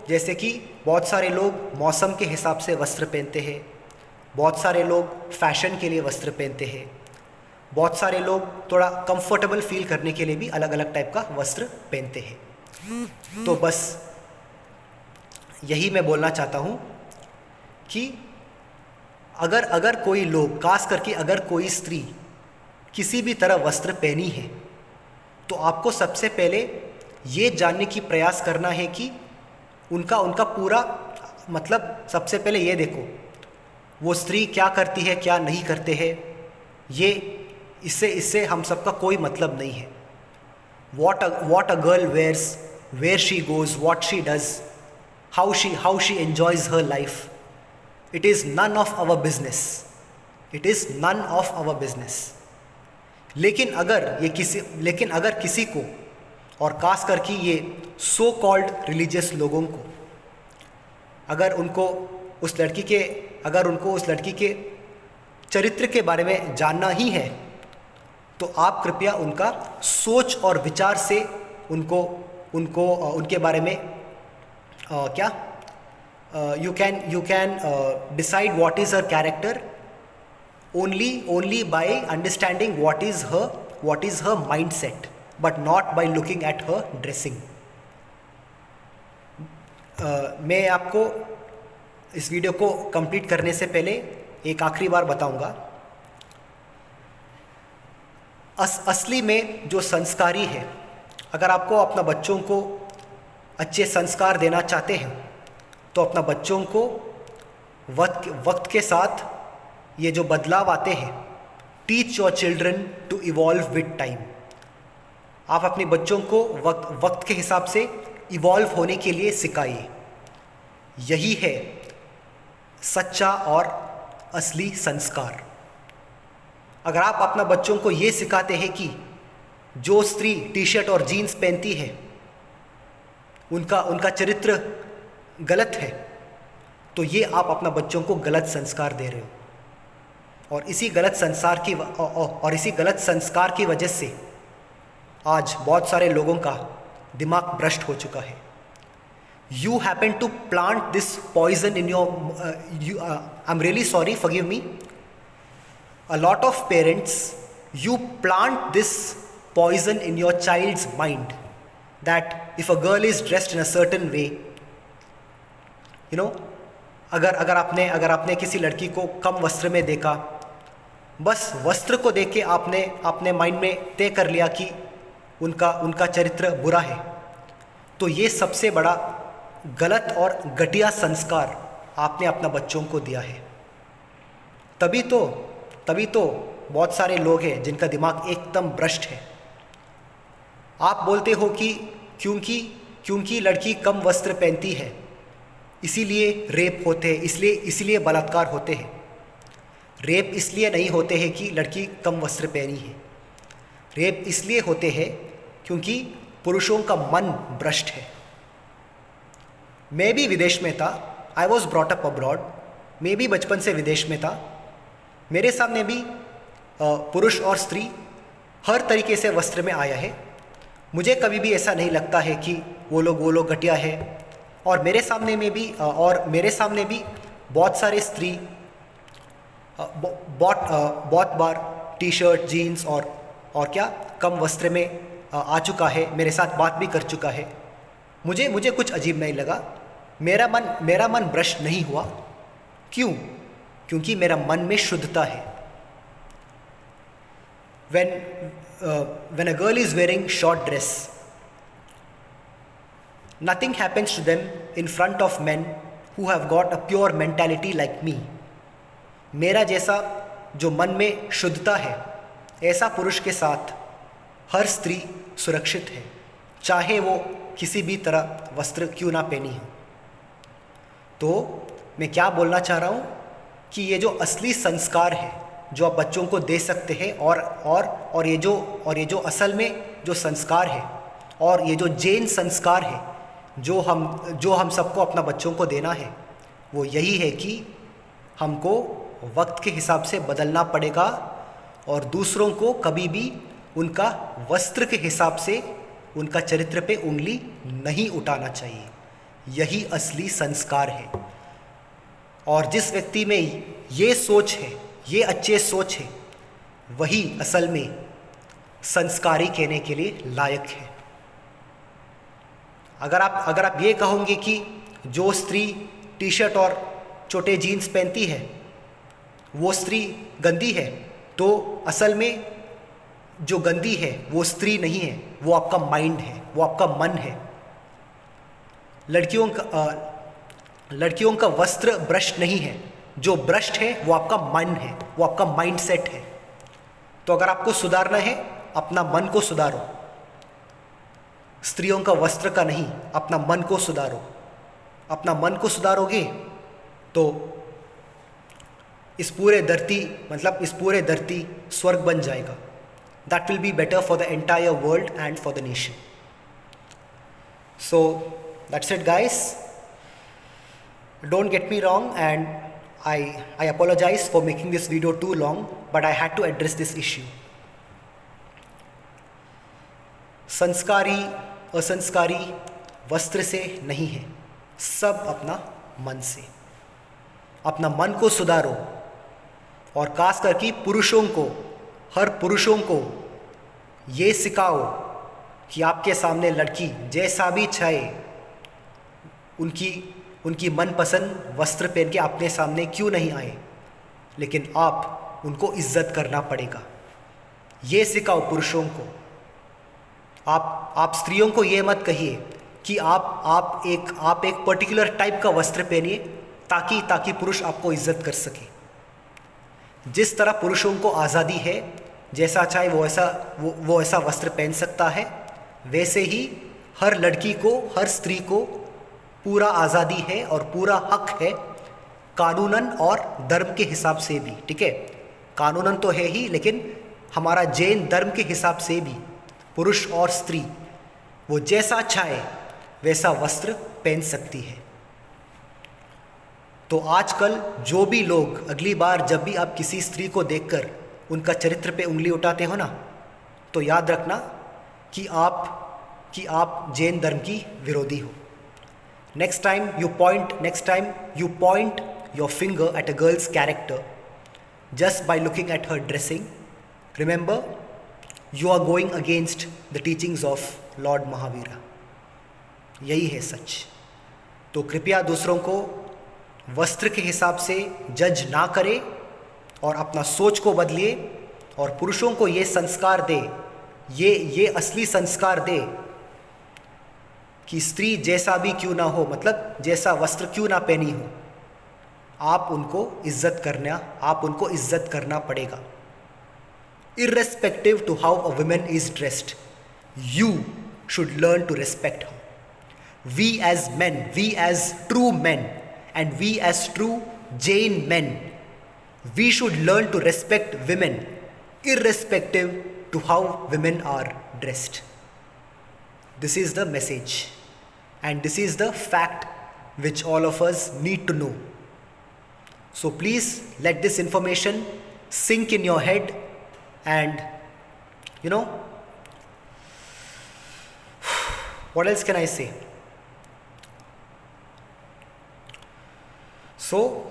[SPEAKER 1] जैसे कि बहुत सारे लोग मौसम के हिसाब से वस्त्र पहनते हैं, बहुत सारे लोग फैशन के लिए वस्त्र पहनते हैं, बहुत सारे लोग थोड़ा कंफर्टेबल फील करने के लिए भी अलग अलग टाइप का वस्त्र पहनते हैं. तो बस यही मैं बोलना चाहता हूँ कि अगर कोई लोग, खास करके अगर कोई स्त्री किसी भी तरह वस्त्र पहनी है, तो आपको सबसे पहले ये जानने की प्रयास करना है कि उनका पूरा, मतलब सबसे पहले ये देखो वो स्त्री क्या करती है, क्या नहीं करते हैं. ये इससे हम सबका कोई मतलब नहीं है. what a girl wears, where she goes, what she does, how she enjoys her life, it is none of our business, it is none of our business. लेकिन अगर किसी को, और खास करके ये सो कॉल्ड रिलीजियस लोगों को, अगर उनको उस लड़की के चरित्र के बारे में जानना ही है, तो आप कृपया उनका सोच और विचार से उनके बारे में you can decide what is her character only by understanding what is her mindset, but not by looking at her dressing. मैं आपको इस वीडियो को कंप्लीट करने से पहले एक आखिरी बार बताऊंगा, असली में जो संस्कारी है, अगर आपको अपना बच्चों को अच्छे संस्कार देना चाहते हैं तो अपना बच्चों को वक्त के साथ ये जो बदलाव आते हैं, teach your children to evolve with time. आप अपने बच्चों को वक्त के हिसाब से इवॉल्व होने के लिए सिखाइए। यही है सच्चा और असली संस्कार। अगर आप अपना बच्चों को ये सिखाते हैं कि जो स्त्री टी शर्ट और जीन्स पहनती है उनका चरित्र गलत है, तो ये आप अपना बच्चों को गलत संस्कार दे रहे हो। और इसी गलत संस्कार की वजह से आज बहुत सारे लोगों का दिमाग भ्रष्ट हो चुका है। You happen to plant this poison in your I'm really sorry, forgive me. A lot of parents, you plant this poison in your child's mind that if a girl is dressed in a certain way, अगर आपने किसी लड़की को कम वस्त्र में देखा, बस वस्त्र को देख के आपने माइंड में तय कर लिया कि उनका चरित्र बुरा है, तो ये सबसे बड़ा गलत और घटिया संस्कार आपने अपना बच्चों को दिया है। तभी तो बहुत सारे लोग हैं जिनका दिमाग एकदम भ्रष्ट है। आप बोलते हो कि क्योंकि लड़की कम वस्त्र पहनती है इसीलिए रेप होते हैं, इसलिए बलात्कार होते हैं। रेप इसलिए नहीं होते हैं कि लड़की कम वस्त्र पहनी है। रेप इसलिए होते हैं क्योंकि पुरुषों का मन भ्रष्ट है। मैं भी विदेश में था, I was brought up abroad, मैं भी बचपन से विदेश में था। मेरे सामने भी पुरुष और स्त्री हर तरीके से वस्त्र में आया है। मुझे कभी भी ऐसा नहीं लगता है कि वो लोग घटिया है। और मेरे सामने भी बहुत सारे स्त्री बहुत बार टी शर्ट जीन्स और क्या कम वस्त्र में आ चुका है, मेरे साथ बात भी कर चुका है। मुझे कुछ अजीब नहीं लगा, मेरा मन भ्रष्ट नहीं हुआ। क्यों? क्योंकि मेरा मन में शुद्धता है। When a girl is wearing short dress, nothing happens to them in front of men who have got a pure mentality like me. मेरा जैसा जो मन में शुद्धता है, ऐसा पुरुष के साथ हर स्त्री सुरक्षित है, चाहे वो किसी भी तरह वस्त्र क्यों ना पहनी हो। तो मैं क्या बोलना चाह रहा हूँ कि ये जो असली संस्कार है जो आप बच्चों को दे सकते हैं, और ये जो असल में जो संस्कार है, और ये जो जैन संस्कार है जो हम सबको अपना बच्चों को देना है, वो यही है कि हमको वक्त के हिसाब से बदलना पड़ेगा और दूसरों को कभी भी उनका वस्त्र के हिसाब से उनका चरित्र पे उंगली नहीं उठाना चाहिए। यही असली संस्कार है। और जिस व्यक्ति में ये सोच है, ये अच्छे सोच है, वही असल में संस्कारी कहने के लिए लायक है। अगर आप ये कहोगे कि जो स्त्री टी शर्ट और छोटे जीन्स पहनती है वो स्त्री गंदी है, तो असल में जो गंदी है वो स्त्री नहीं है, वो आपका माइंड है, वो आपका मन है। लड़कियों का वस्त्र भ्रष्ट नहीं है, जो भ्रष्ट है वो आपका मन है, वो आपका माइंड सेट है। तो अगर आपको सुधारना है, अपना मन को सुधारो, स्त्रियों का वस्त्र का नहीं, अपना मन को सुधारो। अपना मन को सुधारोगे तो इस पूरे धरती स्वर्ग बन जाएगा. That will be better for the entire world and for the nation. So that's it guys. Don't get me wrong, and I apologize for making this video too long, but I had to address this issue. संस्कारी असंस्कारी वस्त्र से नहीं है, सब अपना मन से. अपना मन को सुधारो और खास करके हर पुरुषों को ये सिखाओ कि आपके सामने लड़की जैसा भी चाहे उनकी मनपसंद वस्त्र पहन के अपने सामने क्यों नहीं आए, लेकिन आप उनको इज्जत करना पड़ेगा. ये सिखाओ पुरुषों को. आप स्त्रियों को ये मत कहिए कि आप एक पर्टिकुलर टाइप का वस्त्र पहनिए ताकि पुरुष आपको इज्जत कर सके. जिस तरह पुरुषों को आज़ादी है, जैसा चाहे वो ऐसा वस्त्र पहन सकता है, वैसे ही हर लड़की को, हर स्त्री को पूरा आज़ादी है और पूरा हक है कानूनन और धर्म के हिसाब से भी. ठीक है, कानूनन तो है ही, लेकिन हमारा जैन धर्म के हिसाब से भी पुरुष और स्त्री वो जैसा चाहे वैसा वस्त्र पहन सकती है. तो आजकल जो भी लोग अगली बार जब भी आप किसी स्त्री को देखकर उनका चरित्र पे उंगली उठाते हो ना, तो याद रखना कि आप जैन धर्म की विरोधी हो. Next time you point your finger at a girl's character just by looking at her dressing, remember you are going against the teachings of Lord Mahavira. यही है सच. तो कृपया दूसरों को वस्त्र के हिसाब से जज ना करें और अपना सोच को बदलिए और पुरुषों को ये संस्कार दे, ये असली संस्कार दे कि स्त्री जैसा भी क्यों ना हो, मतलब जैसा वस्त्र क्यों ना पहनी हो, आप उनको इज्जत करना पड़ेगा. Irrespective to how a woman is dressed, you should learn to respect her. We as men, we as true men, and we as true Jain men, we should learn to respect women irrespective to how women are dressed. This is the message. And this is the fact which all of us need to know. So please let this information sink in your head, and what else can I say? So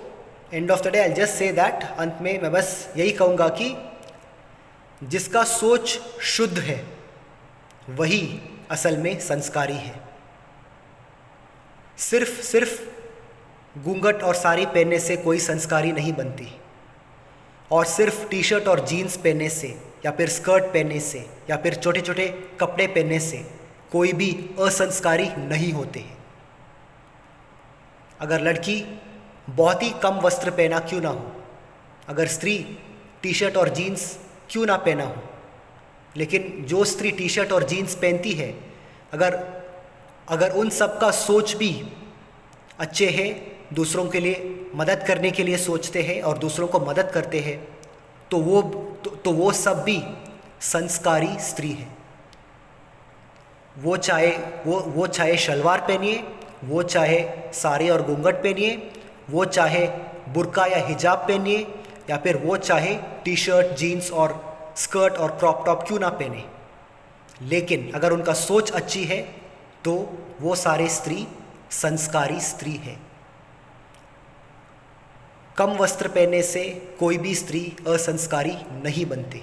[SPEAKER 1] end of the day I'll just say that अंत में मैं बस यही कहूँगा कि जिसका सोच शुद्ध है वही असल में संस्कारी है. सिर्फ घूंघट और साड़ी पहनने से कोई संस्कारी नहीं बनती, और सिर्फ टी शर्ट और जीन्स पहनने से या फिर स्कर्ट पहनने से या फिर छोटे छोटे कपड़े पहनने से कोई भी असंस्कारी नहीं होते हैं. अगर लड़की बहुत ही कम वस्त्र पहना क्यों ना हो, अगर स्त्री टी शर्ट और जीन्स क्यों ना पहना हो, लेकिन जो स्त्री टी शर्ट और जीन्स पहनती है, अगर उन सब का सोच भी अच्छे हैं, दूसरों के लिए मदद करने के लिए सोचते हैं और दूसरों को मदद करते हैं, तो वो सब भी संस्कारी स्त्री है. वो चाहे शलवार पहनिए, वो चाहे साड़ी और घूंघट पहनिए, वो चाहे बुर्का या हिजाब पहनिए, या फिर वो चाहे टी शर्ट जीन्स और स्कर्ट और क्रॉप टॉप क्यों ना पहने, लेकिन अगर उनका सोच अच्छी है तो वो सारे स्त्री संस्कारी स्त्री है. कम वस्त्र पहनने से कोई भी स्त्री असंस्कारी नहीं बनती.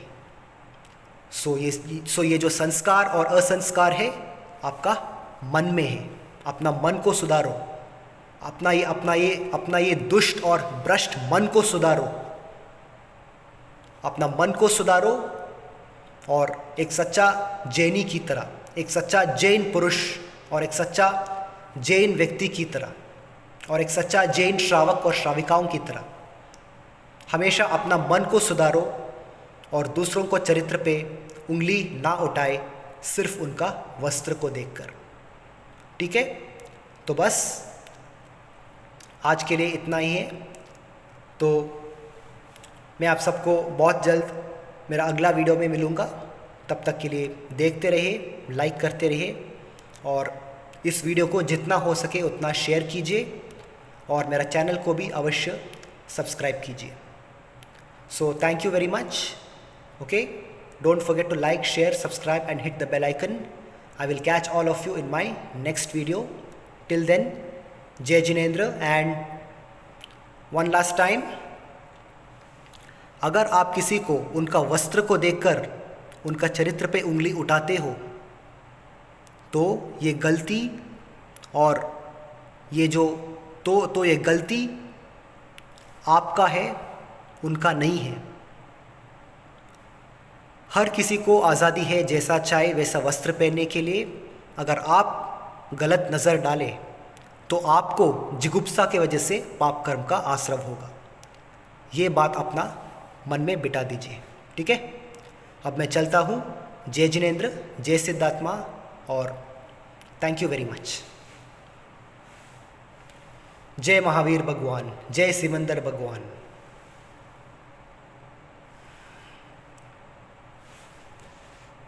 [SPEAKER 1] सो ये जो संस्कार और असंस्कार है आपका मन में है. अपना मन को सुधारो, अपना ये दुष्ट और भ्रष्ट मन को सुधारो, अपना मन को सुधारो और एक सच्चा जैनी की तरह, एक सच्चा जैन पुरुष और एक सच्चा जैन व्यक्ति की तरह और एक सच्चा जैन श्रावक और श्राविकाओं की तरह हमेशा अपना मन को सुधारो और दूसरों को चरित्र पे उंगली ना उठाए सिर्फ उनका वस्त्र को देखकर. ठीक है, तो बस आज के लिए इतना ही है. तो मैं आप सबको बहुत जल्द मेरा अगला वीडियो में मिलूँगा। तब तक के लिए देखते रहिए, लाइक करते रहिए और इस वीडियो को जितना हो सके उतना शेयर कीजिए और मेरा चैनल को भी अवश्य सब्सक्राइब कीजिए। So thank you very much. Okay, don't forget to like, share, subscribe and hit the bell icon. I will catch all of you in my next video. Till then, Jai Jinendra, and one last time, अगर आप किसी को उनका वस्त्र को देखकर उनका चरित्र पे उंगली उठाते हो तो ये गलती और ये जो तो ये गलती आपका है, उनका नहीं है। हर किसी को आज़ादी है जैसा चाहे वैसा वस्त्र पहनने के लिए। अगर आप गलत नज़र डालें तो आपको जिगुप्सा की वजह से पाप कर्म का आश्रव होगा। ये बात अपना मन में बिठा दीजिए, ठीक है। अब मैं चलता हूँ। जय जिनेंद्र, जय सिद्धात्मा और थैंक यू वेरी मच। जय महावीर भगवान, जय सिमंदर भगवान।